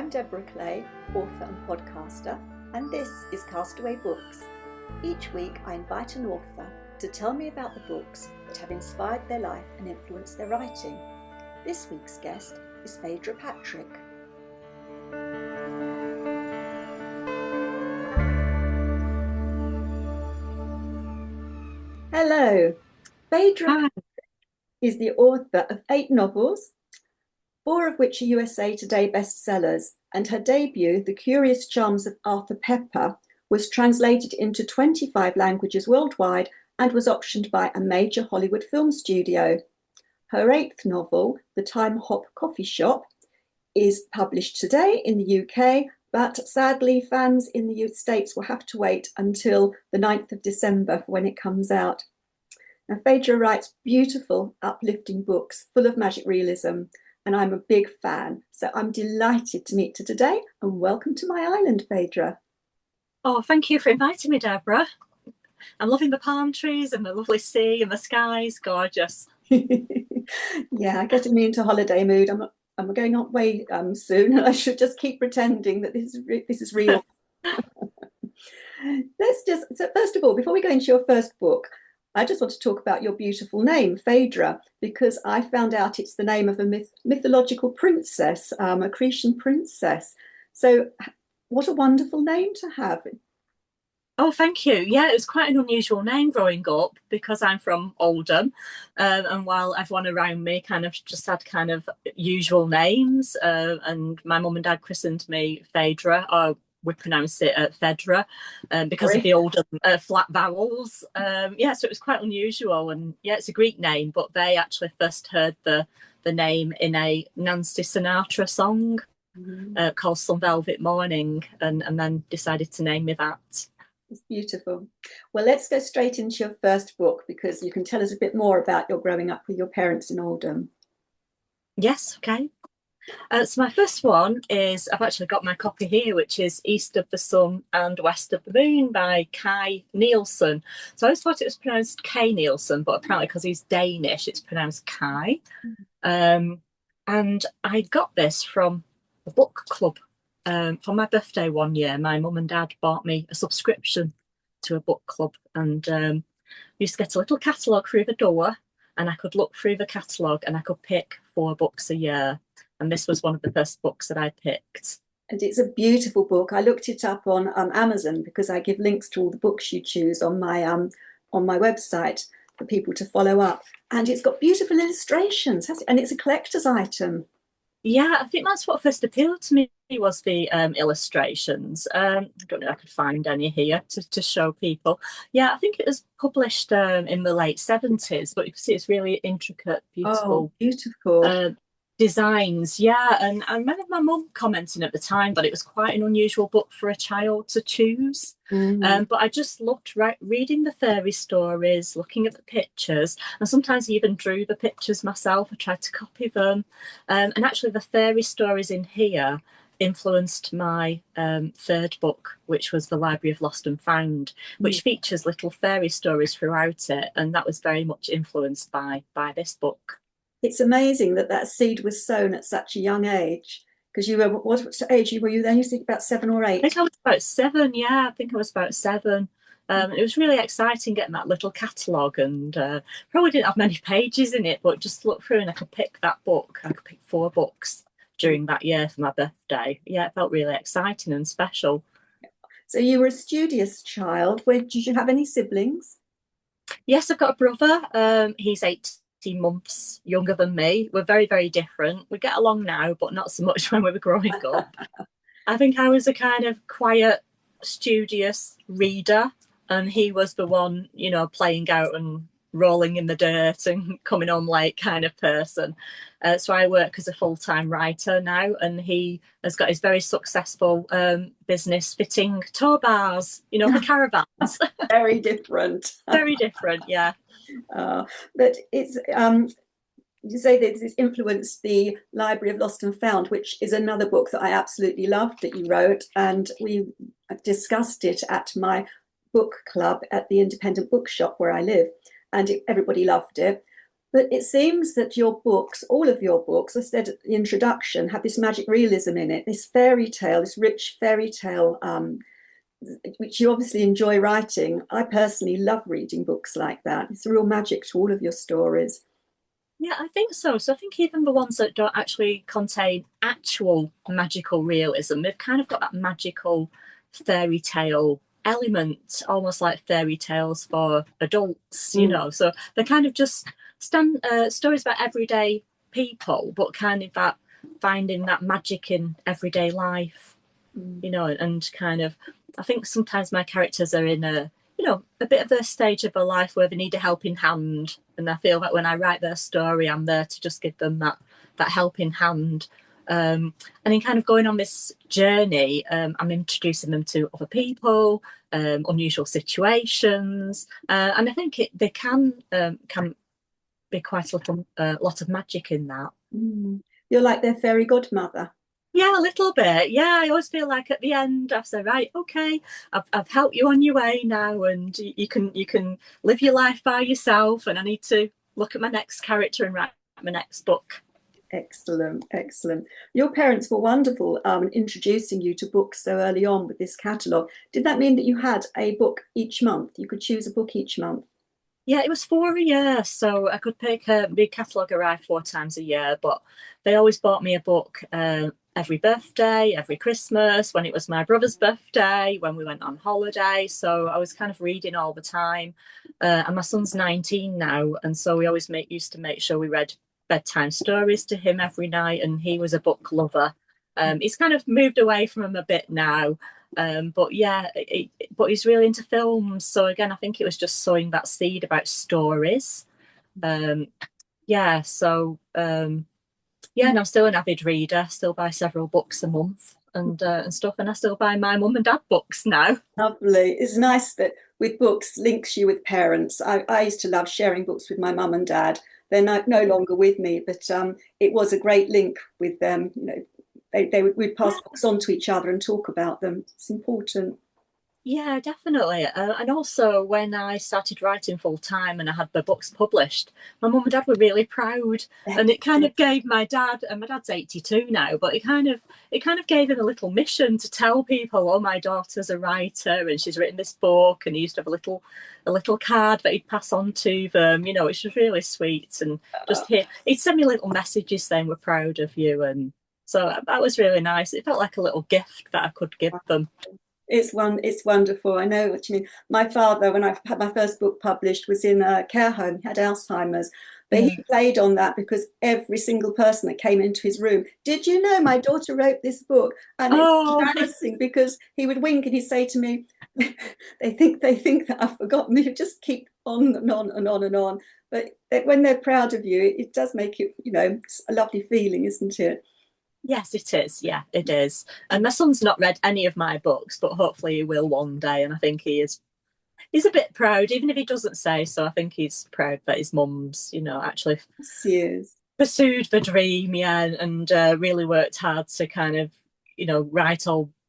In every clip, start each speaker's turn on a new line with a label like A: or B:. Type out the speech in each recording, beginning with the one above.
A: I'm Deborah Clay, author and podcaster, and this is Castaway Books. Each week I invite an author to tell me about the books that have inspired their life and influenced their writing. This week's guest is Phaedra Patrick. Hello. Phaedra is the author of 8 novels, 4 of which are USA Today bestsellers, and her debut, The Curious Charms of Arthur Pepper, was translated into 25 languages worldwide and was optioned by a major Hollywood film studio. Her 8th novel, The Time Hop Coffee Shop, is published today in the UK, but sadly fans in the States will have to wait until the 9th of December for when it comes out. Now, Phaedra writes beautiful, uplifting books full of magic realism, and I'm a big fan. So I'm delighted to meet her today, and welcome to my island, Phaedra.
B: Oh, thank you for inviting me, Deborah. I'm loving the palm trees and the lovely sea and the sky's gorgeous.
A: Yeah, getting me into holiday mood. I'm going away soon, and I should just keep pretending that this is real. So first of all, before we go into your first book, I just want to talk about your beautiful name, Phaedra, because I found out it's the name of a mythological princess, a Cretan princess. So what a wonderful name to have.
B: Oh, thank you. Yeah, it was quite an unusual name growing up because I'm from Oldham, and while everyone around me kind of just had kind of usual names, and my mum and dad christened me Phaedra, or we pronounce it Phaedra, because of the Oldham flat vowels. Yeah, so it was quite unusual, and yeah, it's a Greek name, but they actually first heard the name in a Nancy Sinatra song called Some Velvet Morning, and then decided to name me that.
A: It's beautiful. Well, let's go straight into your first book, because you can tell us a bit more about your growing up with your parents in Oldham.
B: Yes, okay. So my first one is, I've actually got my copy here, which is East of the Sun and West of the Moon by Kai Nielsen. So I always thought it was pronounced Kay Nielsen, but apparently because he's Danish, it's pronounced Kai. And I got this from a book club. For my birthday one year, my mum and dad bought me a subscription to a book club, and we used to get a little catalogue through the door, and I could look through the catalogue and I could pick 4 books a year. And this was one of the first books that I picked.
A: And it's a beautiful book. I looked it up on Amazon, because I give links to all the books you choose on my website for people to follow up. And it's got beautiful illustrations, and it's a collector's item.
B: Yeah, I think that's what first appealed to me, was the illustrations. I don't know if I could find any here to show people. Yeah, I think it was published in the late 70s, but you can see it's really intricate, beautiful.
A: Oh, beautiful.
B: Designs, yeah. And I remember my mum commenting at the time that it was quite an unusual book for a child to choose. But I just loved reading the fairy stories, looking at the pictures, and sometimes I even drew the pictures myself. I tried to copy them. And actually the fairy stories in here influenced my 3rd book, which was The Library of Lost and Found, which features little fairy stories throughout it. And that was very much influenced by this book.
A: It's amazing that seed was sown at such a young age, because you were, what age were you then? You think about 7 or 8?
B: I think I was about 7, yeah. I think I was about 7. It was really exciting getting that little catalogue, and probably didn't have many pages in it, but just look through and I could pick that book. I could pick 4 books during that year for my birthday. Yeah, it felt really exciting and special.
A: So you were a studious child. Did you have any siblings?
B: Yes, I've got a brother. He's 18 months younger than me. We're very, very different. We get along now, but not so much when we were growing up. I think I was a kind of quiet, studious reader, and he was the one, playing out and rolling in the dirt and coming home late kind of person. So I work as a full-time writer now, and he has got his very successful business fitting tow bars, for caravans.
A: Very different.
B: Very different, yeah.
A: But it's you say that this influenced the Library of Lost and Found, which is another book that I absolutely loved that you wrote, and we discussed it at my book club at the independent bookshop where I live, and everybody loved it. But it seems that your books, all of your books, as I said at the introduction, have this magic realism in it, this fairy tale, this rich fairy tale, which you obviously enjoy writing. I personally love reading books like that. It's a real magic to all of your stories.
B: Yeah, I think so. So I think even the ones that don't actually contain actual magical realism, they've kind of got that magical fairy tale element, almost like fairy tales for adults, you
A: Mm,
B: know. So they're kind of just stories about everyday people, but kind of that finding that magic in everyday life,
A: mm.
B: you know, and kind of, I think sometimes my characters are in a, you know, a bit of a stage of their life where they need a helping hand, and I feel that when I write their story, I'm there to just give them that helping hand. And in kind of going on this journey, I'm introducing them to other people, unusual situations, and I think they can be quite a lot of magic in that.
A: Mm. You're like their fairy godmother.
B: Yeah, a little bit. Yeah, I always feel like at the end I say, right, okay, I've helped you on your way now, and you can live your life by yourself. And I need to look at my next character and write my next book.
A: Excellent, excellent. Your parents were wonderful introducing you to books so early on with this catalogue. Did that mean that you had a book each month? You could choose a book each month?
B: Yeah, it was 4 a year, so I could pick a big catalogue arrived 4 times a year, but they always bought me a book every birthday, every Christmas, when it was my brother's birthday, when we went on holiday. So I was kind of reading all the time. And my son's 19 now, and so we always used to make sure we read bedtime stories to him every night, and he was a book lover. He's kind of moved away from him a bit now, but yeah, but he's really into films. So again, I think it was just sowing that seed about stories. Um, yeah, so yeah, and I'm still an avid reader. Still buy several books a month and stuff, and I still buy my mum and dad books now.
A: Lovely. It's nice that with books links you with parents. I used to love sharing books with my mum and dad. They're no longer with me, but it was a great link with them. You know, we'd pass books on to each other and talk about them. It's important.
B: Yeah, definitely. And also, when I started writing full time and I had the books published, my mum and dad were really proud, and it kind of gave my dad, and my dad's 82 now, but it kind of gave him a little mission to tell people, oh, my daughter's a writer and she's written this book, and he used to have a little card that he'd pass on to them, you know, which was really sweet. And just he'd send me little messages saying we're proud of you, and so that was really nice. It felt like a little gift that I could give them.
A: It's wonderful. I know what you mean. My father, when I had my first book published, was in a care home. He had Alzheimer's, but he
B: Mm.
A: played on that because every single person that came into his room, did you know my daughter wrote this book? And it's
B: Oh,
A: embarrassing because he would wink and he'd say to me, they think that I've forgotten. You just keep on and on and on and on. But when they're proud of you, it does make it, it's a lovely feeling, isn't it?
B: yes, it is. Yeah, it is. And my son's not read any of my books, but hopefully he will one day. And I think he is. He's a bit proud, even if he doesn't say so. I think he's proud that his mum's, actually
A: She is.
B: pursued the dream, yeah, and really worked hard to kind of, write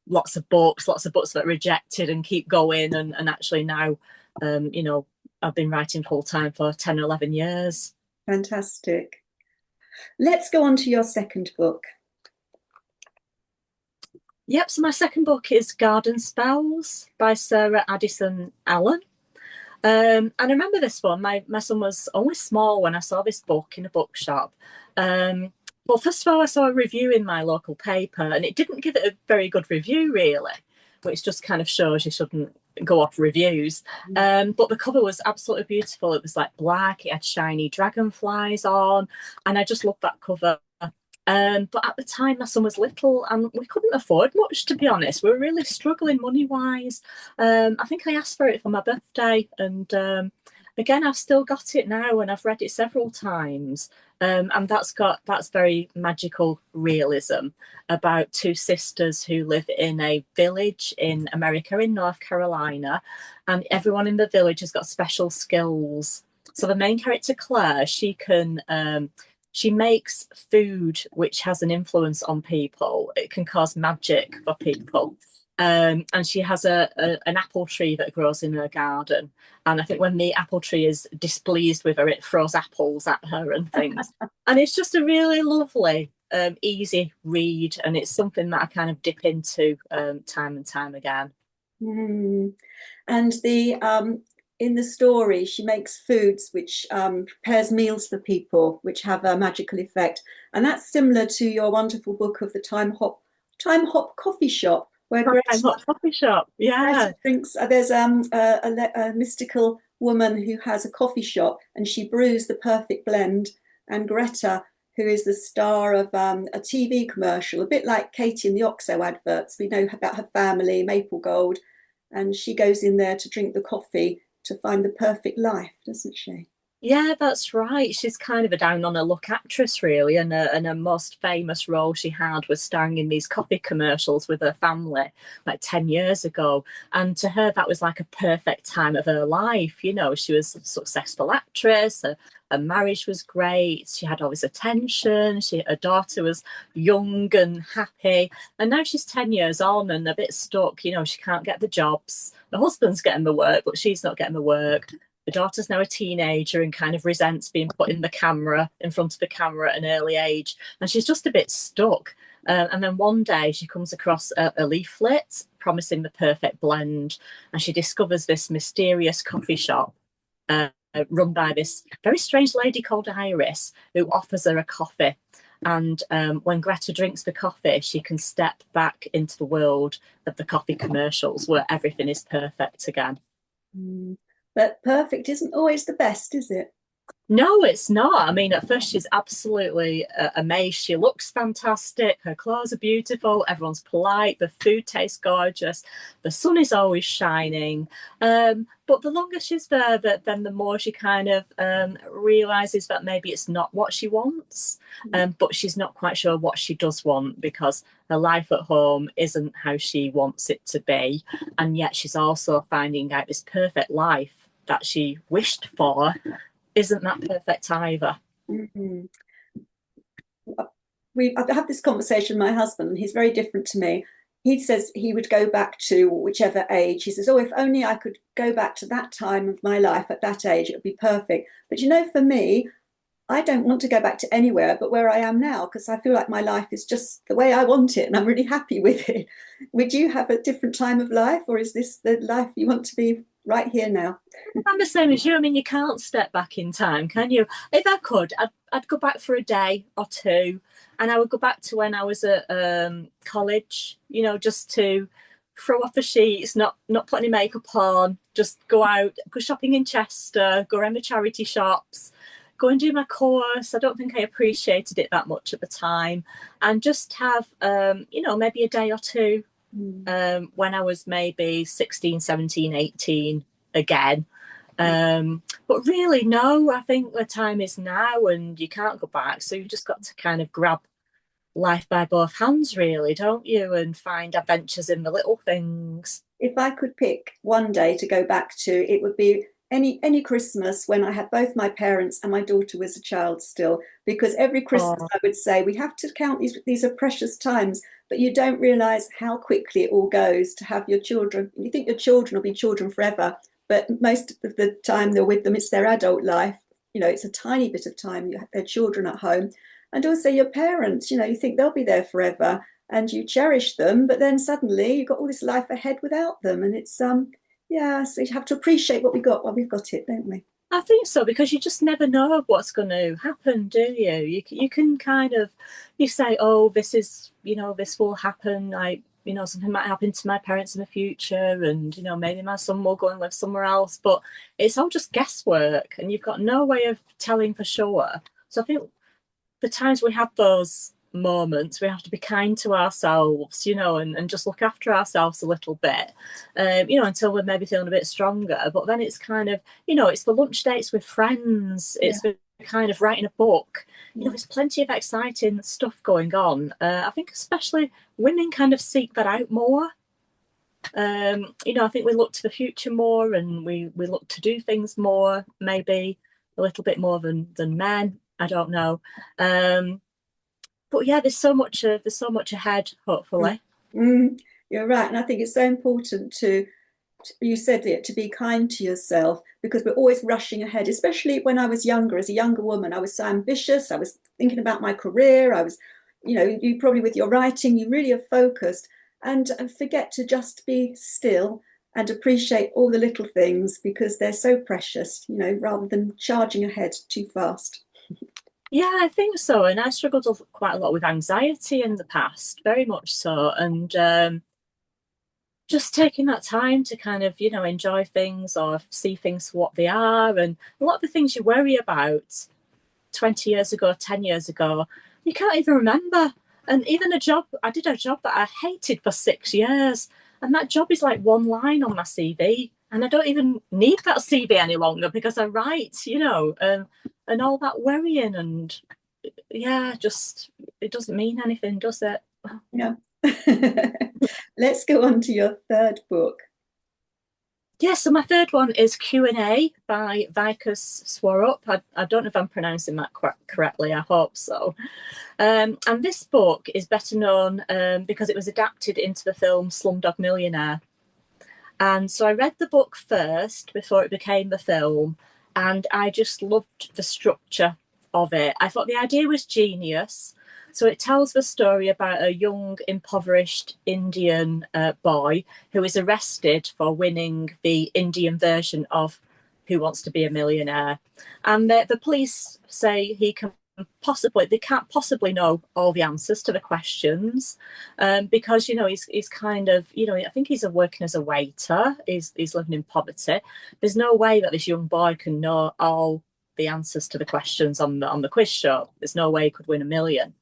B: lots of books that rejected and keep going. And actually now, I've been writing full time for 10 or 11 years.
A: Fantastic. Let's go on to your second book.
B: Yep, so my second book is Garden Spells by Sarah Addison Allen. And I remember this one. My son was only small when I saw this book in a bookshop. Well, first of all, I saw a review in my local paper, and it didn't give it a very good review, really, which just kind of shows you shouldn't go off reviews. But the cover was absolutely beautiful. It was like black, it had shiny dragonflies on, and I just loved that cover. But at the time, my son was little and we couldn't afford much, to be honest. We were really struggling money wise. I think I asked for it for my birthday, and again, I've still got it now and I've read it several times. And that's very magical realism about two sisters who live in a village in America, in North Carolina, and everyone in the village has got special skills. So the main character, Claire, she makes food which has an influence on people. It can cause magic for people. And she has an apple tree that grows in her garden. And I think when the apple tree is displeased with her, it throws apples at her and things. And it's just a really lovely, easy read. And it's something that I kind of dip into time and time again.
A: Mm. And the in the story, she makes foods which prepares meals for people, which have a magical effect. And that's similar to your wonderful book of the Time Hop coffee shop, where
B: I'm hot coffee shop.
A: Greta
B: Yeah.
A: drinks. There's a mystical woman who has a coffee shop, and she brews the perfect blend. And Greta, who is the star of a TV commercial, a bit like Katie in the OXO adverts. We know about her family, Maple Gold, and she goes in there to drink the coffee to find the perfect life, doesn't she?
B: Yeah, that's right. She's kind of a down on her luck actress, really, and her most famous role she had was starring in these coffee commercials with her family like 10 years ago. And to her, that was like a perfect time of her life. You know, she was a successful actress, her marriage was great, she had all this attention, her daughter was young and happy. And now she's 10 years on and a bit stuck. You know, she can't get the jobs. The husband's getting the work, but she's not getting the work. The daughter's now a teenager and kind of resents being put in front of the camera at an early age. And she's just a bit stuck. And then one day she comes across a leaflet promising the perfect blend. And she discovers this mysterious coffee shop run by this very strange lady called Iris, who offers her a coffee. And when Greta drinks the coffee, she can step back into the world of the coffee commercials where everything is perfect again.
A: Mm. But perfect isn't always the best, is it?
B: No, it's not. I mean, at first she's absolutely amazed. She looks fantastic. Her clothes are beautiful. Everyone's polite. The food tastes gorgeous. The sun is always shining. But the longer she's there, then the more she kind of realizes that maybe it's not what she wants. But she's not quite sure what she does want because her life at home isn't how she wants it to be. And yet she's also finding out this perfect life that she wished for isn't that perfect either.
A: Mm-hmm. I've had this conversation with my husband, and he's very different to me. He says he would go back to whichever age. He says, "Oh, if only I could go back to that time of my life at that age, it would be perfect." But you know, for me, I don't want to go back to anywhere but where I am now because I feel like my life is just the way I want it and I'm really happy with it. Would you have a different time of life, or is this the life you want to be right here now?
B: I'm the same as you. I mean, you can't step back in time, can you? If I could, I'd go back for a day or two, and I would go back to when I was at college. You know, just to throw off the sheets, not put any makeup on, just go out, go shopping in Chester, go around the charity shops, go and do my course. I don't think I appreciated it that much at the time, and just have maybe a day or two when I was maybe 16, 17, 18 again. But really, no, I think the time is now and you can't go back. So you've just got to kind of grab life by both hands, really, don't you? And find adventures in the little things.
A: If I could pick one day to go back to, it would be any Christmas when I had both my parents and my daughter was a child still. Because every Christmas
B: Oh,
A: I would say we have to count these are precious times, but you don't realise how quickly it all goes to have your children. You think your children will be children forever, but most of the time they're with them, it's their adult life. You know, it's a tiny bit of time you have their children at home. And also your parents, you know, you think they'll be there forever and you cherish them, but then suddenly you've got all this life ahead without them. And it's yeah, so you have to appreciate what we got while we've got it, don't we?
B: I think so because you just never know what's going to happen, do you? You can kind of you say, oh, this is this will happen. Something might happen to my parents in the future, and maybe my son will go and live somewhere else. But it's all just guesswork, and you've got no way of telling for sure. So I think the times we have those moments, we have to be kind to ourselves, and just look after ourselves a little bit, until we're maybe feeling a bit stronger. But then it's kind of, it's the lunch dates with friends, it's the kind of writing a book. There's plenty of exciting stuff going on. I think especially women kind of seek that out more. I think we look to the future more and we look to do things more, maybe a little bit more than men. I don't know. But yeah, there's so much ahead, hopefully.
A: Mm. You're right. And I think it's so important to, you said it, to be kind to yourself, because we're always rushing ahead, especially when I was younger. As a younger woman, I was so ambitious. I was thinking about my career. I was, you probably with your writing, you really are focused and forget to just be still and appreciate all the little things because they're so precious, rather than charging ahead too fast.
B: Yeah, I think so. And I struggled quite a lot with anxiety in the past, very much so. And just taking that time to kind of, enjoy things or see things for what they are. And a lot of the things you worry about 20 years ago, 10 years ago, you can't even remember. And even I did a job that I hated for 6 years. And that job is like one line on my CV. And I don't even need that CV any longer because I write, and all that worrying and yeah, just it doesn't mean anything, does it?
A: Yeah. Let's go on to your third book.
B: Yeah, so my third one is Q&A by Vikas Swarup. I don't know if I'm pronouncing that correctly. I hope so. And this book is better known because it was adapted into the film Slumdog Millionaire. And so I read the book first before it became the film, and I just loved the structure of it. I thought the idea was genius. So it tells the story about a young, impoverished Indian boy who is arrested for winning the Indian version of Who Wants to Be a Millionaire. And the police say they can't possibly know all the answers to the questions because he's kind of I think he's working as a waiter. He's living in poverty. There's no way that this young boy can know all the answers to the questions on the quiz show. There's no way he could win a million.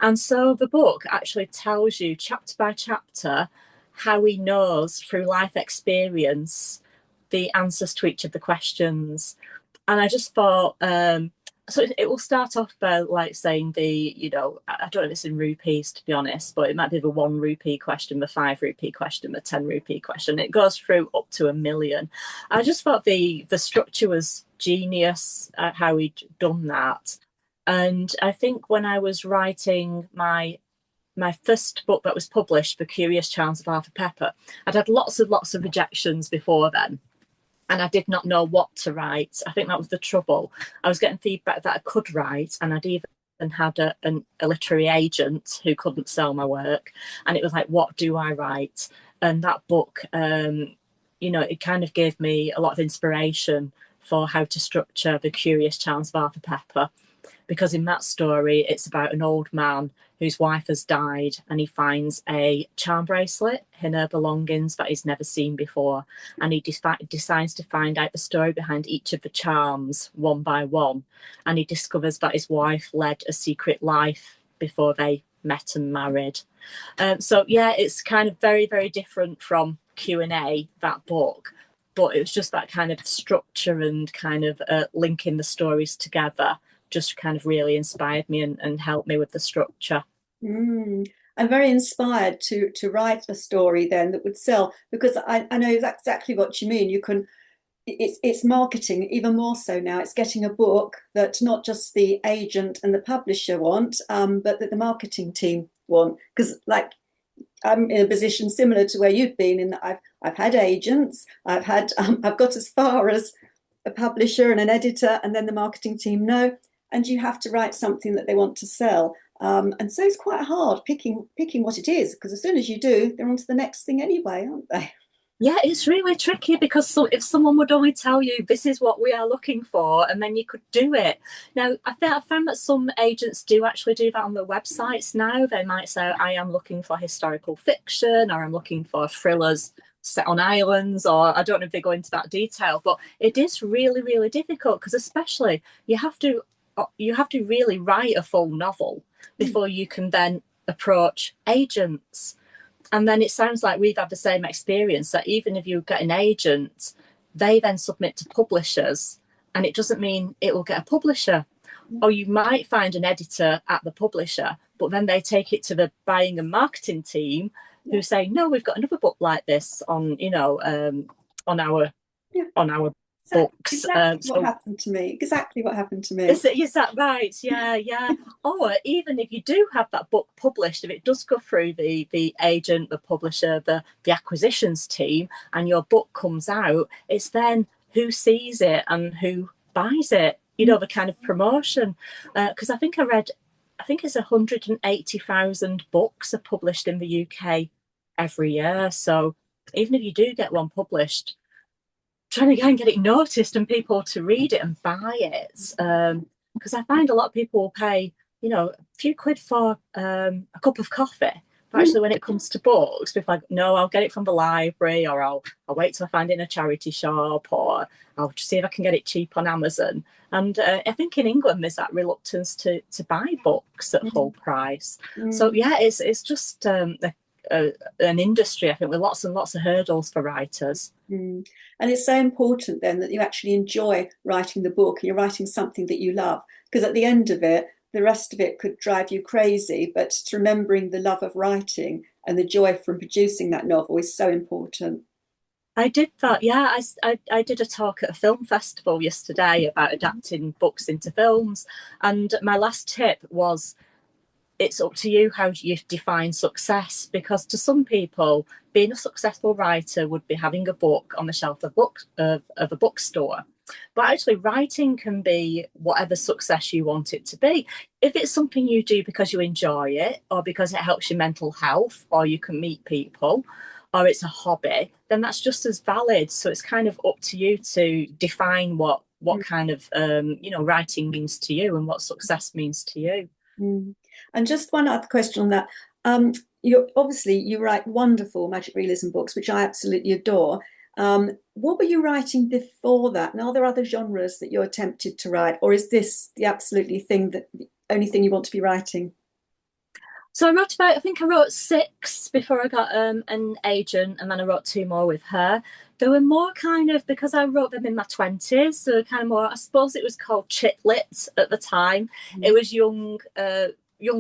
B: And so the book actually tells you chapter by chapter how he knows through life experience the answers to each of the questions. And I just thought, so it will start off by like saying I don't know if it's in rupees to be honest, but it might be the 1 rupee question, the 5 rupee question, the 10 rupee question. It goes through up to a million. I just thought the structure was genius at how he'd done that. And I think when I was writing my first book that was published, The Curious Charms of Arthur Pepper, I'd had lots of rejections before then. And I did not know what to write. I think that was the trouble. I was getting feedback that I could write, and I'd even had a literary agent who couldn't sell my work. And it was like, what do I write? And that book, it kind of gave me a lot of inspiration for how to structure The Curious Charms of Arthur Pepper. Because in that story, it's about an old man whose wife has died and he finds a charm bracelet in her belongings that he's never seen before. And he decides to find out the story behind each of the charms one by one. And he discovers that his wife led a secret life before they met and married. So, yeah, it's kind of very, very different from Q&A, that book. But it was just that kind of structure and kind of linking the stories together just kind of really inspired me and helped me with the structure.
A: I'm very inspired to write a story then that would sell, because I know exactly what you mean. You can, it's marketing even more so now. It's getting a book that not just the agent and the publisher want, but that the marketing team want. Because like I'm in a position similar to where you've been, in that I've had agents, I've got as far as a publisher and an editor, and then the marketing team know, and you have to write something that they want to sell. And so it's quite hard picking what it is, because as soon as you do, they're on to the next thing anyway, aren't they?
B: Yeah, it's really tricky because if someone would only tell you this is what we are looking for, and then you could do it. Now, I found that some agents do actually do that on their websites now. They might say, I am looking for historical fiction, or I'm looking for thrillers set on islands, or I don't know if they go into that detail, but it is really, really difficult because especially you have to really write a full novel before you can then approach agents. And then it sounds like we've had the same experience, that even if you get an agent, they then submit to publishers, and it doesn't mean it will get a publisher. Or you might find an editor at the publisher, but then they take it to the buying and marketing team who say, no, we've got another book like this on, on our books.
A: Exactly what
B: So
A: happened to me. Exactly what happened to me.
B: is that right? Yeah, yeah. Or even if you do have that book published, if it does go through the agent, the publisher, the acquisitions team, and your book comes out, it's then who sees it and who buys it. You know, the kind of promotion. Because I think it's 180,000 books are published in the UK every year. So even if you do get one published, trying to go and get it noticed and people to read it and buy it. Because I find a lot of people will pay, a few quid for a cup of coffee. But actually, when it comes to books, if I no, I'll get it from the library, or I'll wait till I find it in a charity shop, or I'll just see if I can get it cheap on Amazon. And I think in England there's that reluctance to buy books at full price. So yeah, it's just an industry, I think, with lots and lots of hurdles for writers.
A: And it's so important then that you actually enjoy writing the book and you're writing something that you love. Because at the end of it, the rest of it could drive you crazy. But remembering the love of writing and the joy from producing that novel is so important.
B: I did that, yeah. I did a talk at a film festival yesterday about adapting books into films. And my last tip was it's up to you how you define success, because to some people being a successful writer would be having a book on the shelf of a bookstore, but actually writing can be whatever success you want it to be. If it's something you do because you enjoy it, or because it helps your mental health, or you can meet people, or it's a hobby, then that's just as valid. So it's kind of up to you to define what kind of writing means to you and what success means to you.
A: Mm. And just one other question on that. You write wonderful magic realism books, which I absolutely adore. What were you writing before that? And are there other genres that you're tempted to write, or is this the only thing you want to be writing?
B: So I think I wrote six before I got an agent, and then I wrote two more with her. They were more kind of, because I wrote them in my 20s, so kind of more, I suppose it was called chit lit at the time. It was young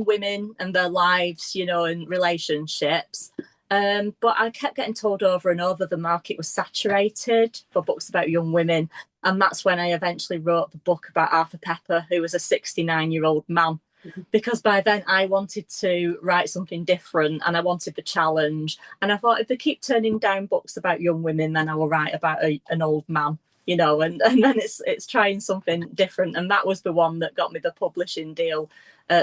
B: women and their lives, and relationships. But I kept getting told over and over the market was saturated for books about young women. And that's when I eventually wrote the book about Arthur Pepper, who was a 69-year-old man, because by then I wanted to write something different and I wanted the challenge. And I thought, if they keep turning down books about young women, then I will write about an old man, and then it's trying something different. And that was the one that got me the publishing deal,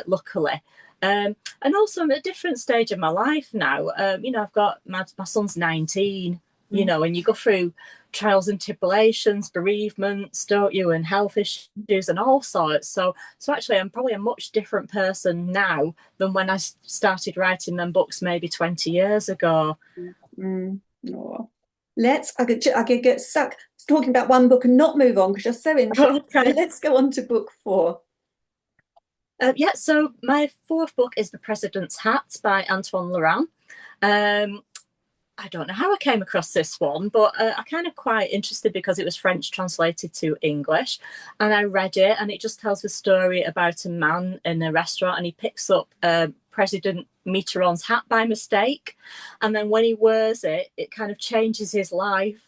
B: luckily. And also I'm at a different stage of my life now. I've got my son's 19, and you go through trials and tribulations, bereavements, don't you, and health issues and all sorts. So actually I'm probably a much different person now than when I started writing them books maybe 20 years ago.
A: Mm. Oh. I could get stuck talking about one book and not move on because you're so interested. So
B: Okay.
A: let's go on to book four.
B: Yeah, so my fourth book is The President's Hat by Antoine Laurent. I don't know how I came across this one, but I kind of quite interested because it was French translated to English, and I read it, and it just tells the story about a man in a restaurant, and he picks up President Mitterrand's hat by mistake, and then when he wears it, it kind of changes his life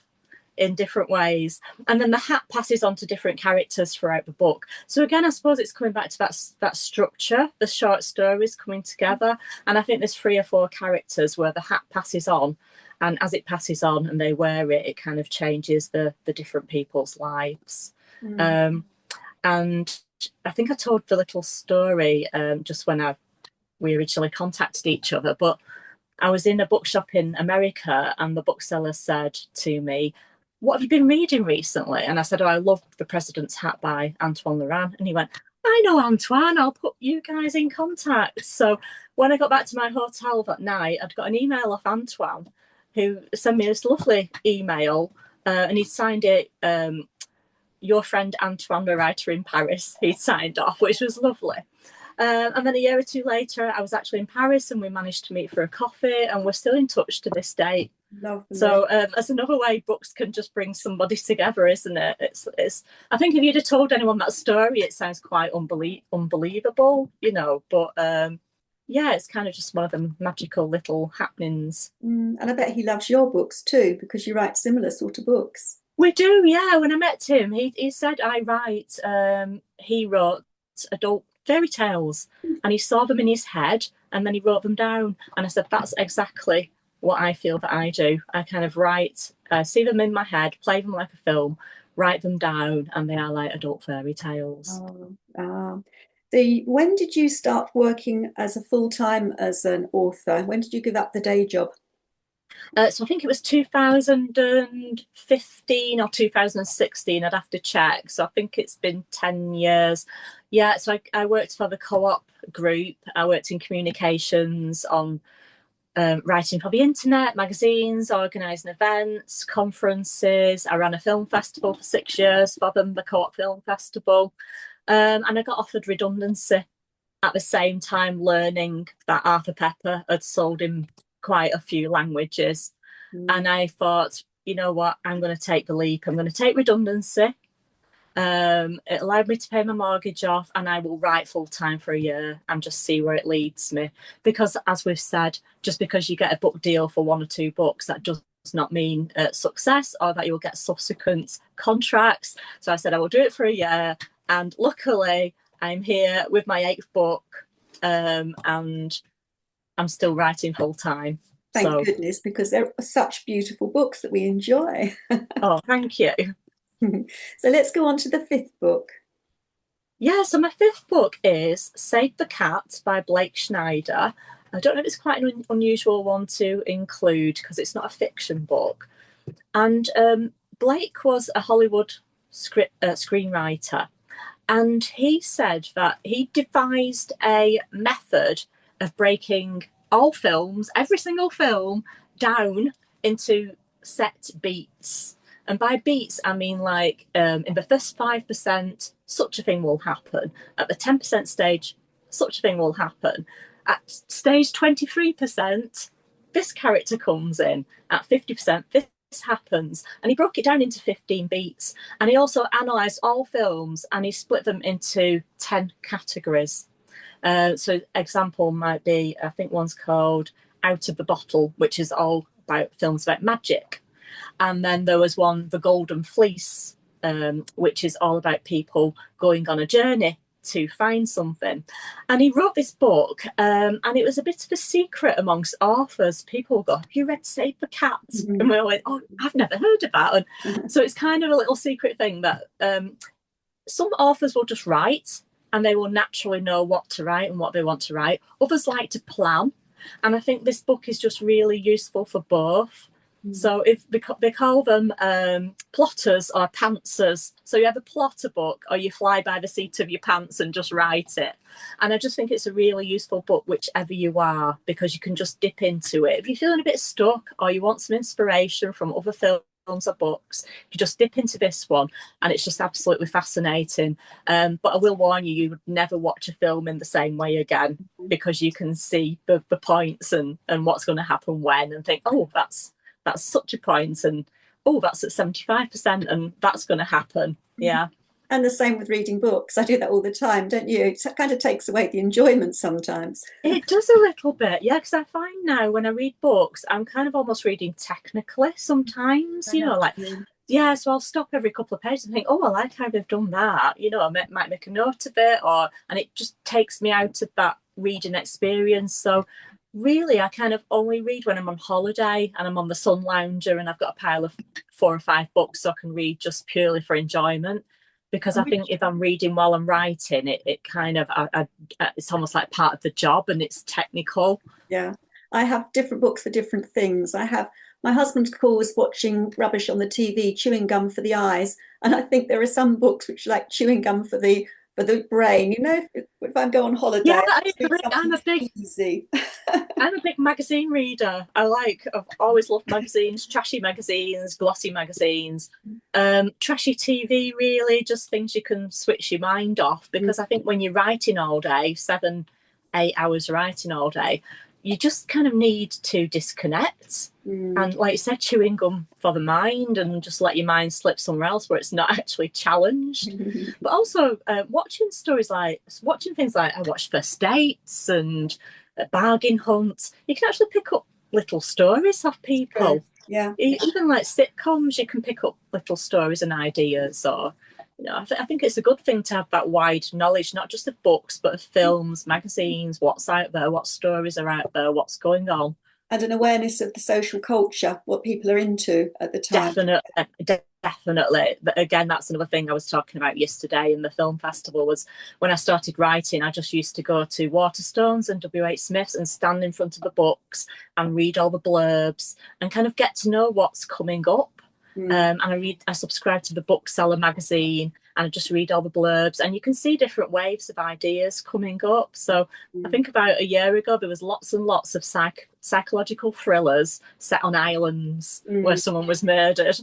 B: in different ways, and then the hat passes on to different characters throughout the book. So again, I suppose it's coming back to that structure, the short stories coming together, and I think there's three or four characters where the hat passes on, and as it passes on and they wear it, it kind of changes the different people's lives. And I think I told the little story just when we originally contacted each other, but I was in a bookshop in America, and the bookseller said to me, "What have you been reading recently?" And I said, "Oh, I love The President's Hat by Antoine Laurent." And he went, "I know Antoine, I'll put you guys in contact." So when I got back to my hotel that night, I'd got an email off Antoine, who sent me this lovely email, and he'd signed it, "Your friend Antoine, the writer in Paris." He'd signed off, which was lovely. And then a year or two later, I was actually in Paris, and we managed to meet for a coffee, and we're still in touch to this day.
A: Lovely.
B: So as another way books can just bring somebody together, isn't it? It's. I think if you'd have told anyone that story, it sounds quite unbelievable, But yeah, it's kind of just one of them magical little happenings.
A: And I bet he loves your books too, because you write similar sort of books.
B: We do, yeah. When I met him, he said I write. He wrote adult fairy tales, and he saw them in his head, and then he wrote them down. And I said that's exactly what I feel that I do. I kind of write, see them in my head, play them like a film, write them down, and they are like adult fairy tales.
A: Oh, when did you start working as a full time as an author? When did you give up the day job?
B: So I think it was 2015 or 2016. I'd have to check. So I think it's been 10 years. Yeah, so I worked for the co-op group. I worked in communications on writing for the internet, magazines, organising events, conferences. I ran a film festival for 6 years for them, the Co-op Film Festival. And I got offered redundancy at the same time learning that Arthur Pepper had sold in quite a few languages. And I thought, you know what, I'm going to take the leap. I'm going to take redundancy. It allowed me to pay my mortgage off, and I will write full time for a year and just see where it leads me. Because, as we've said, just because you get a book deal for one or two books, that does not mean success or that you'll get subsequent contracts. So I said I will do it for a year, and luckily I'm here with my eighth book, and I'm still writing full time.
A: Thank goodness, because they're such beautiful books that we enjoy.
B: Oh, thank you.
A: So let's go on to the fifth book.
B: Yeah, so my fifth book is Save the Cat by Blake Schneider. I don't know if it's quite an unusual one to include because it's not a fiction book. And Blake was a Hollywood screenwriter. And he said that he devised a method of breaking all films, every single film, down into set beats. And by beats, I mean like in the first 5%, such a thing will happen. At the 10% stage, such a thing will happen. At stage 23%, this character comes in. At 50%, this happens. And he broke it down into 15 beats. And he also analysed all films and he split them into 10 categories. So example might be, I think one's called Out of the Bottle, which is all about films about magic. And then there was one, The Golden Fleece, which is all about people going on a journey to find something. And he wrote this book, and it was a bit of a secret amongst authors. People go, have you read Save the Cat? Mm-hmm. And we all went, oh, I've never heard of that. And so it's kind of a little secret thing that some authors will just write and they will naturally know what to write and what they want to write. Others like to plan. And I think this book is just really useful for both. So if they call them plotters or pantsers. So you have a plotter book or you fly by the seat of your pants and just write it. And I just think it's a really useful book, whichever you are, because you can just dip into it. If you're feeling a bit stuck or you want some inspiration from other films or books, you just dip into this one and it's just absolutely fascinating. But I will warn you, you would never watch a film in the same way again, because you can see the points and what's going to happen when, and think, oh, that's such a point, and oh, that's at 75%, and that's going to happen. Yeah.
A: And the same with reading books. I do that all the time, don't you? It kind of takes away the enjoyment sometimes.
B: It does a little bit, yeah, because I find now when I read books, I'm kind of almost reading technically sometimes, you know, like, yeah, so I'll stop every couple of pages and think, oh, I like how they've done that. You know, I might make a note of it, and it just takes me out of that reading experience. So really, I kind of only read when I'm on holiday and I'm on the sun lounger and I've got a pile of 4 or 5 books so I can read just purely for enjoyment. Because I think if I'm reading while I'm writing, it kind of, it's almost like part of the job and it's technical.
A: Yeah, I have different books for different things. My husband calls watching rubbish on the TV chewing gum for the eyes. And I think there are some books which are like chewing gum for the brain. You know, if I go on holiday,
B: yeah, I agree. I'm a big magazine reader. I've always loved magazines, trashy magazines, glossy magazines, trashy TV, really, just things you can switch your mind off. Because I think when you're writing all day, 7-8 hours writing all day, you just kind of need to disconnect. And like you said, chewing gum for the mind, and just let your mind slip somewhere else where it's not actually challenged. But also watching things like I watched First Dates and Bargain Hunt. You can actually pick up little stories of people.
A: Yeah.
B: Even like sitcoms, you can pick up little stories and ideas. Or, I think it's a good thing to have that wide knowledge, not just of books, but of films, magazines, what's out there, what stories are out there, what's going on.
A: And an awareness of the social culture, what people are into at the time.
B: Definitely. Again, that's another thing I was talking about yesterday in the film festival. Was when I started writing, I just used to go to Waterstones and WH Smith's and stand in front of the books and read all the blurbs and kind of get to know what's coming up. And I subscribe to the Bookseller magazine and I just read all the blurbs, and you can see different waves of ideas coming up. So I think about a year ago, there was lots and lots of psychological thrillers set on islands where someone was murdered.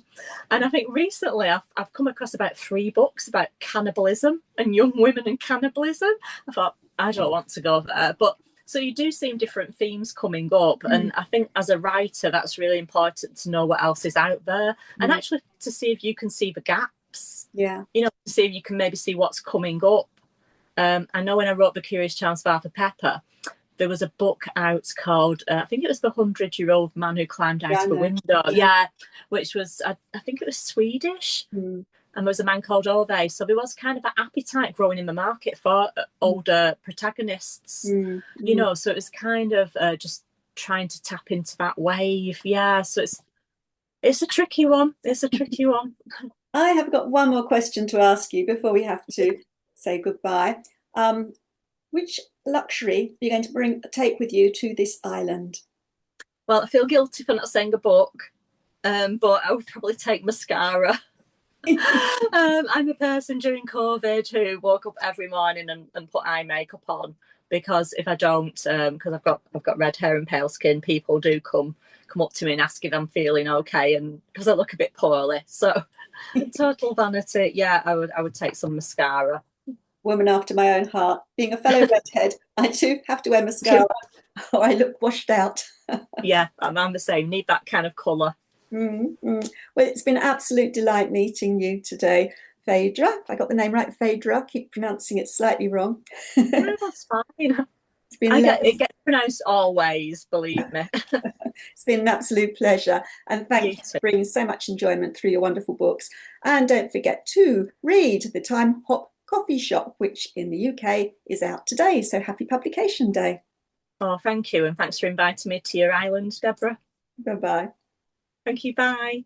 B: And I think recently I've come across about 3 books about cannibalism and young women and cannibalism. I thought, I don't want to go there. But so you do see different themes coming up. And I think as a writer, that's really important to know what else is out there and actually to see if you can see the gaps.
A: Yeah.
B: To see if you can maybe see what's coming up. I know when I wrote The Curious Charms of Arthur Pepper, there was a book out called, I think it was The 100-Year-Old Man Who Climbed Out of a Window. Yeah, which was, I think it was Swedish. And there was a man called Ove. So there was kind of an appetite growing in the market for older protagonists, so it was kind of just trying to tap into that wave. Yeah, so it's a tricky one. It's a tricky one.
A: I have got one more question to ask you before we have to say goodbye. Which luxury are you going to take with you to this island?
B: Well, I feel guilty for not saying a book, but I would probably take mascara. I'm a person during COVID who woke up every morning and put eye makeup on, because if I don't, because I've got red hair and pale skin, people do come up to me and ask if I'm feeling okay, and because I look a bit poorly. So total vanity. Yeah, I would take some mascara.
A: Woman after my own heart. Being a fellow redhead, I too have to wear mascara or I look washed out.
B: Yeah, I'm the same. Need that kind of colour.
A: Well, it's been an absolute delight meeting you today, Phaedra. If I got the name right, Phaedra. I keep pronouncing it slightly wrong.
B: No, that's fine. It gets pronounced always, believe me.
A: It's been an absolute pleasure. And thank you for bringing so much enjoyment through your wonderful books. And don't forget to read The Time Hop Coffee Shop, which in the UK is out today. So happy publication day.
B: Oh, thank you. And thanks for inviting me to your island, Deborah.
A: Bye-bye.
B: Thank you. Bye.